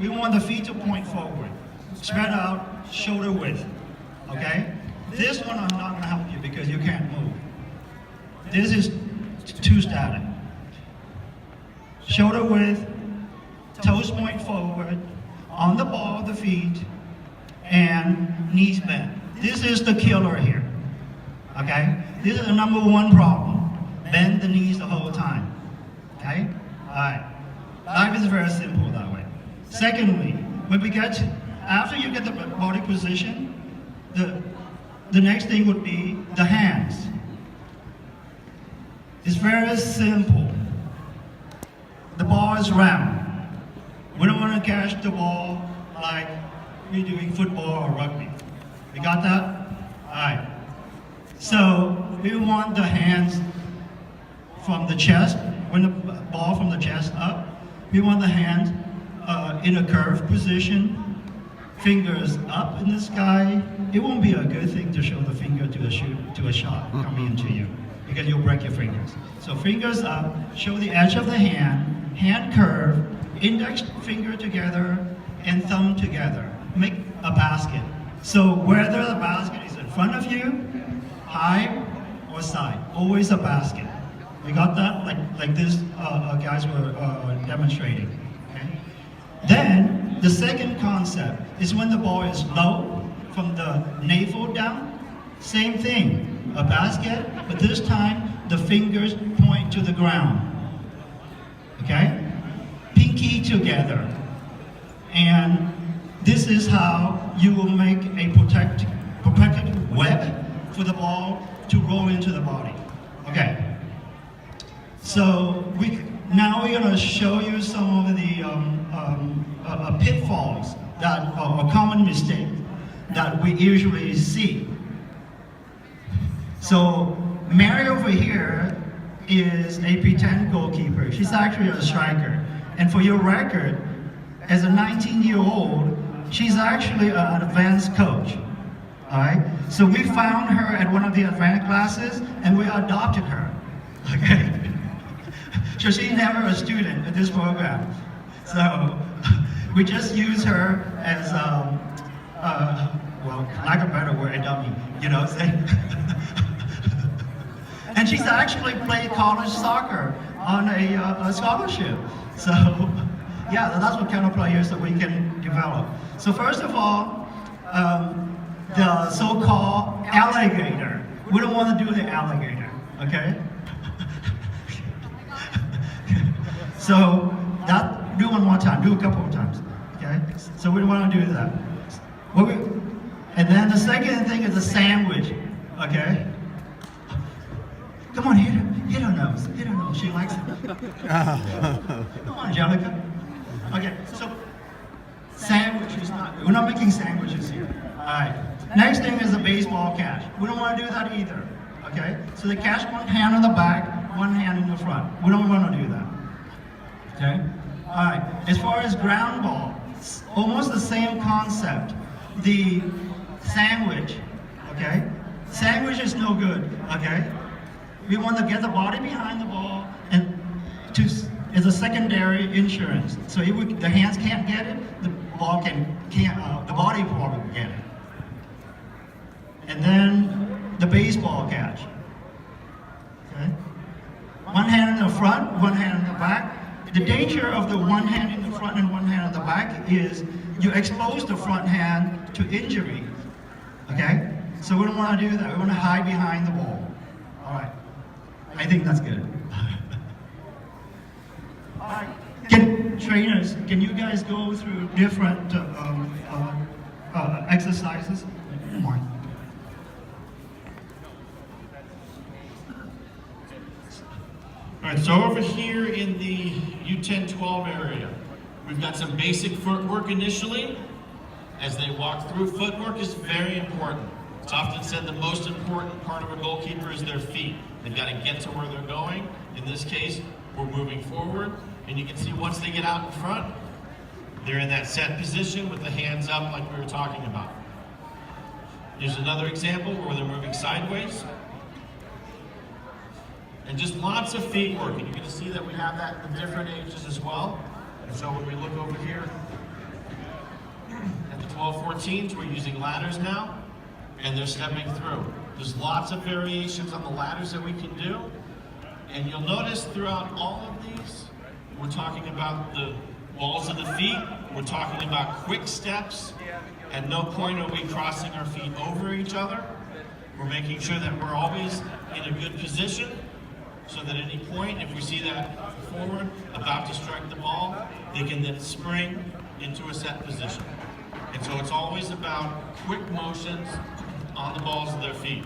we want the feet to point forward. Spread out, shoulder width, okay? This one I'm not gonna help you because you can't move. This is too static. Shoulder width, toes point forward, on the ball of the feet, and knees bent. This is the killer here, okay? This is the number one problem. Bend the knees the whole time, okay? All right, life is very simple that way. Secondly, when we get to, after you get the body position, the next thing would be the hands. It's very simple. The ball is round. We don't want to catch the ball like we're doing football or rugby. We got that? All right. So we want the hands from the chest, when the ball from the chest up. We want the hands in a curved position, fingers up in the sky. It won't be a good thing to show the finger to a shot coming into you because you'll break your fingers. So fingers up, show the edge of the hand curve, index finger together, and thumb together. Make a basket. So whether the basket is in front of you, high or side, always a basket. We got that? Like this guys were demonstrating. Okay? Then the second concept is when the ball is low, from the navel down, same thing, a basket, but this time the fingers point to the ground. Okay? Pinky together. And this is how you will make a protected web for the ball to roll into the body. Okay. So now we're going to show you some of the pitfalls that are a common mistake that we usually see. So Mary over here is a pretend goalkeeper. She's actually a striker. And for your record, as a 19-year-old, she's actually an advanced coach. All right? So we found her at one of the advanced classes and we adopted her. Okay? So she's never a student at this program. So we just use her as, well, lack of a better word, a dummy, you know what I'm saying? And she's actually played college soccer on a scholarship. So, yeah, that's what kind of players that we can develop. So first of all, the so-called alligator. We don't want to do the alligator, okay? So that, do one more time, do a couple of times, okay? So we don't want to do that. And then the second thing is a sandwich, okay? Come on, hit her nose, she likes it. Come on, Angelica. Okay, so sandwich is not, we're not making sandwiches here. All right, next thing is a baseball catch. We don't want to do that either, okay? So they catch one hand on the back, one hand in the front. We don't want to do that, okay? All right, as far as ground ball, almost the same concept. The sandwich, okay? Sandwich is no good, okay? We want to get the body behind the ball and as a secondary insurance. So if the hands can't get it, the ball the body probably will get it. And then the baseball catch. Okay? One hand in the front, one hand in the back. The danger of the one hand in the front and one hand in the back is you expose the front hand to injury. Okay? So we don't want to do that. We want to hide behind the ball. All right. I think that's good. All right. Trainers, can you guys go through different exercises? Come on. All right, so over here in the U10-12 area, we've got some basic footwork initially. As they walk through, footwork is very important. It's often said the most important part of a goalkeeper is their feet. They've got to get to where they're going. In this case, we're moving forward. And you can see once they get out in front, they're in that set position with the hands up like we were talking about. Here's another example where they're moving sideways. And just lots of feet work. And you're going to see that we have that in different ages as well. And so when we look over here, lower teens, we're using ladders now, and they're stepping through. There's lots of variations on the ladders that we can do. And you'll notice throughout all of these, we're talking about the balls of the feet, we're talking about quick steps. At no point are we crossing our feet over each other. We're making sure that we're always in a good position, so that at any point, if we see that forward, about to strike the ball, they can then spring into a set position. And so it's always about quick motions on the balls of their feet.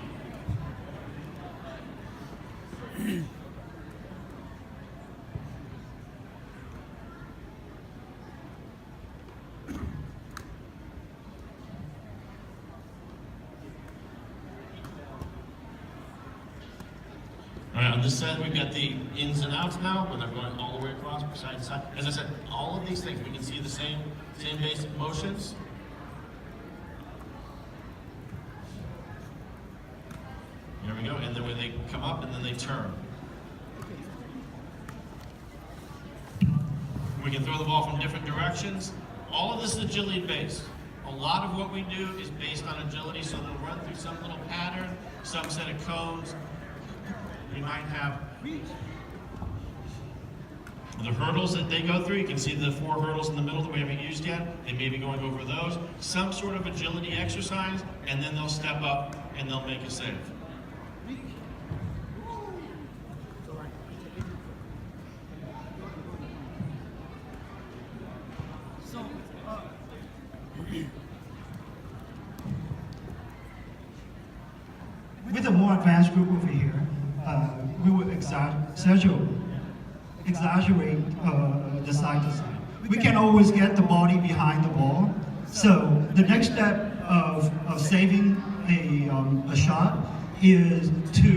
All right, on this side, we've got the ins and outs now, where they're going all the way across, side to side. As I said, all of these things, we can see the same basic motions. There we go, and then when they come up, and then they turn. We can throw the ball from different directions. All of this is agility based. A lot of what we do is based on agility, so they'll run through some little pattern, some set of cones. We might have the hurdles that they go through. You can see the 4 hurdles in the middle that we haven't used yet. They may be going over those. Some sort of agility exercise, and then they'll step up and they'll make a save. With a more advanced group over here, we will exaggerate the side to side. We can always get the body behind the ball. So the next step of saving a shot is to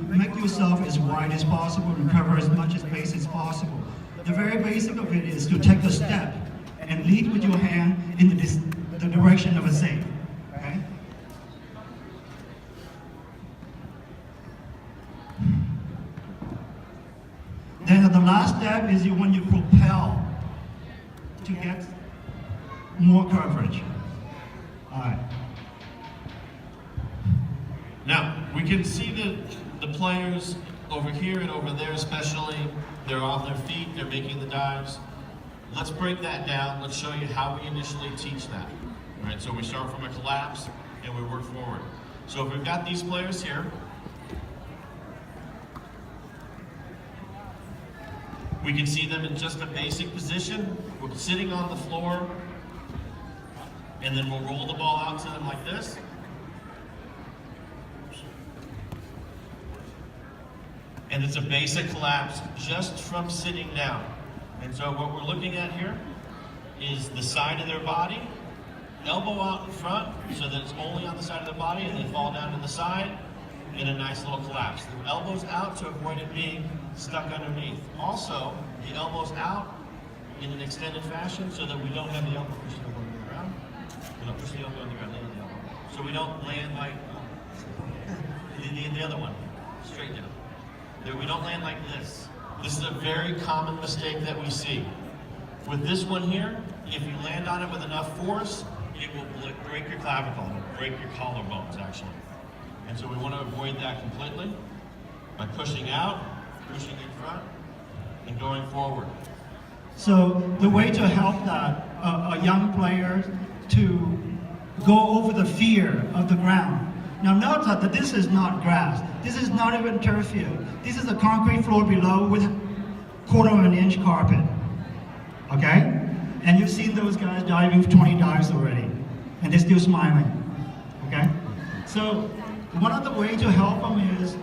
make yourself as wide as possible and cover as much space as possible. The very basic of it is to take a step and lead with your hand in the direction of a save. Okay? Then the last step is when you propel to get more coverage. All right. Now, we can see the players over here and over there especially, they're on their feet, they're making the dives. Let's break that down. Let's show you how we initially teach that. All right, so we start from a collapse and we work forward. So if we've got these players here, we can see them in just a basic position. We're sitting on the floor, and then we'll roll the ball out to them like this. And it's a basic collapse just from sitting down. And so what we're looking at here is the side of their body, elbow out in front so that it's only on the side of the body, and they fall down to the side in a nice little collapse. The elbows out to avoid it being stuck underneath. Also, the elbows out in an extended fashion so that we don't have the elbow push the elbow on the ground. We don't push the elbow on the ground, land the elbow. So we don't land like the other one, straight down. We don't land like this. This is a very common mistake that we see. With this one here, if you land on it with enough force, it will break your clavicle, it will break your collarbones actually. And so we want to avoid that completely by pushing out, pushing in front, and going forward. So the way to help that a young player to go over the fear of the ground. Now note that this is not grass. This is not even turf field. This is a concrete floor below with 1/4 inch carpet. Okay? And you've seen those guys diving 20 dives already, and they're still smiling. Okay? So one of the ways to help them is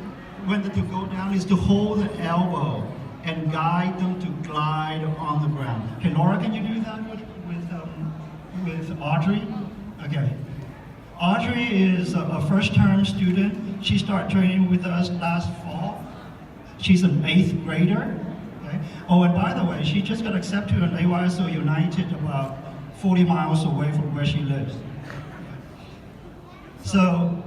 when to go down is to hold the elbow and guide them to glide on the ground. Hey, Laura, can you do that with Audrey? Okay. Audrey is a first-term student. She started training with us last fall. She's an 8th grader. Okay? Oh, and by the way, she just got accepted to an AYSO United about 40 miles away from where she lives. So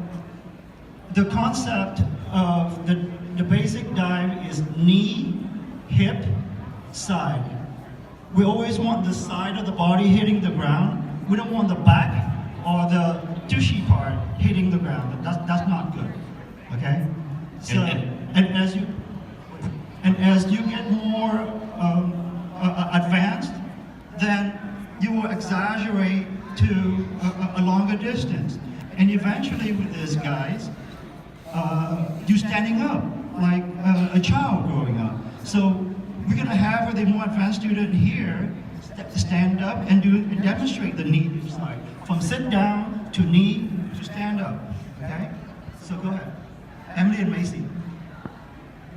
the concept of the basic dive is knee, hip, side. We always want the side of the body hitting the ground. We don't want the back or the tushy part hitting the ground. That's not good. Okay? So, and as you get more advanced, then you will exaggerate to a longer distance. And eventually with these guys, you're standing up like a child growing up. So we're gonna have the more advanced student here stand up and demonstrate the knee side. From sit down to knee to stand up, okay? So go ahead. Emily and Macy,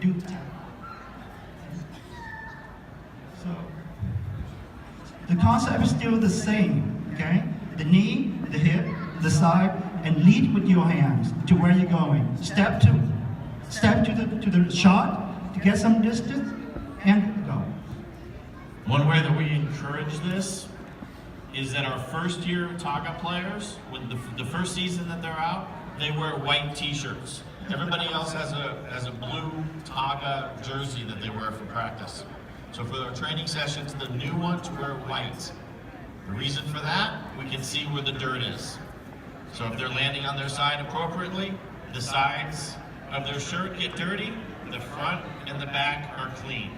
do that. So the concept is still the same, okay? The knee, the hip, the side, and lead with your hands to where you're going. Step to the shot to get some distance, and go. One way that we encourage this is that our first year Taga players, when the first season that they're out, they wear white t-shirts. Everybody else has a blue Taga jersey that they wear for practice. So for our training sessions, the new ones wear white. The reason for that, we can see where the dirt is. So if they're landing on their side appropriately, the sides of their shirt get dirty, the front and the back are clean.